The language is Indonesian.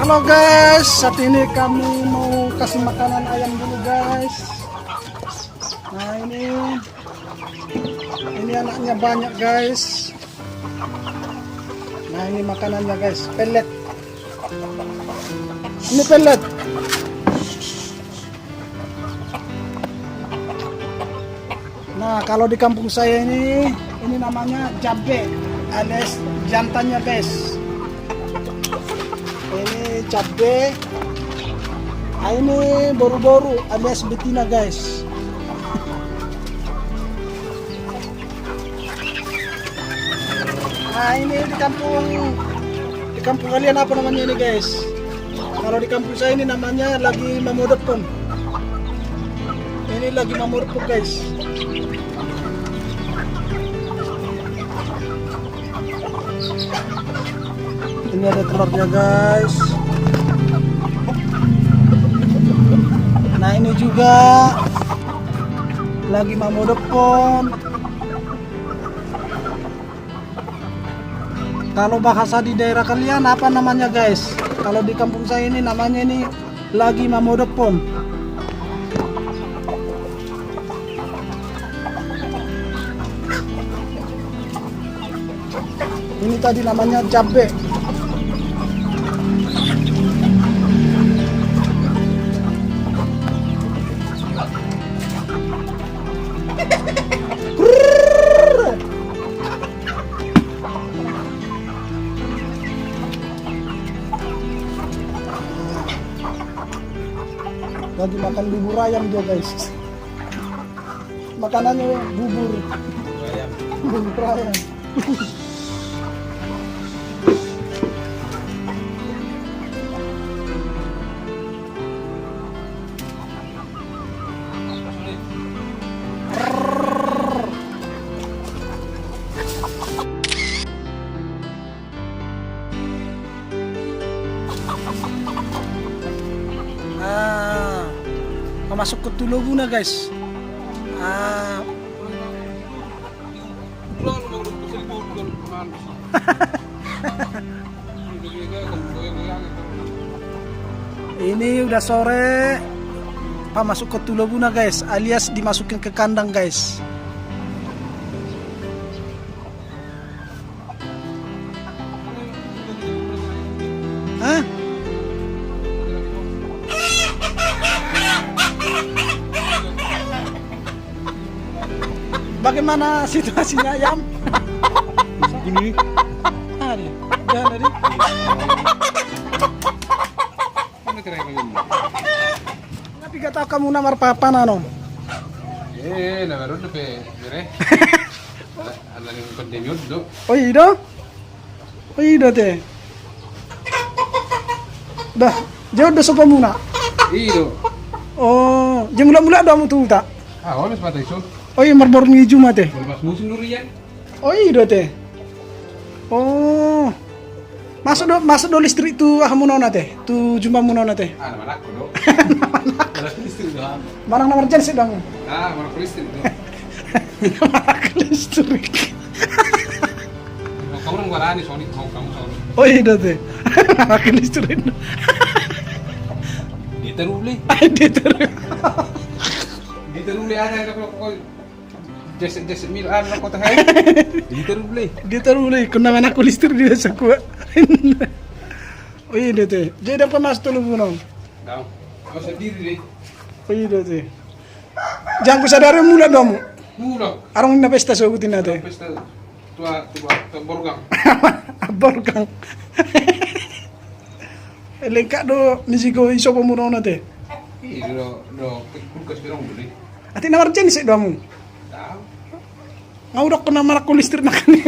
Halo guys, saat ini kami mau kasih makanan ayam dulu guys. Nah ini anaknya banyak guys. Nah ini makanannya guys, pelet. Ini pelet. Nah kalau di kampung saya ini namanya cabe alias jantannya guys. Ini cabe. Nah, ini boru-boru alias betina guys. Nah ini di kampung kalian apa namanya ini guys? Kalau di kampung saya ini namanya lagi mamodopon. Ini lagi mamodopon guys. Ini ada telurnya guys. Nah ini juga lagi mamodopon. Kalau bahasa di daerah kalian apa namanya guys? Kalau di kampung saya ini namanya ini lagi mamodopon. Ini tadi namanya cabe. Lagi makan bubur ayam dia guys. Makanannya bubur ayam. Bubur ayam. Masuk ke Tuloguna guys. Ini udah sore. Masuk ke Tuloguna guys, alias dimasukin ke kandang guys. Hah? Bagaimana situasinya ayam? Ini Ada, jangan tadi. Tapi gak tahu kamu namar papa nano. nama rodo pe, bere. Ada yang continue do. Oh iya, oh iya teh. Dah, jauh dah sopa muna. Iyo. Oh, jam mula-mula dah mu tuh tak? Wala sepatay so. Oh iya marbor ngiju mate. Mas musim durian. Oh iya teh. Oh. Masuk do listrik tu nona teh. Tu jumpa nona teh. Nama aku do. Nama listrik do. Barang nomor jensi dong. Nama listrik do. Barang listrik. Kamu orang warani soalnya kamu soalnya. Oh iya teh. Barang listrik. Diterule. Diterule ada kalau Jeset mil ano ko tahay. Diterule kena mana aku listrik dia sakua. Oh iya teh. Jadi apa mas tulu bunong? Daw. Ako sa diri. Oh iya teh. Jangan ku sadari mula dong. Mula. Arong na pesta sogutin natin. Pesta tua borgang. Borgang. Lengkap do misiko iso pemuno natin. Do kulkas pirong beli. Ati nawar jen sih doamu. Daw. Ngaudak ko na marak ko listrik na kanya.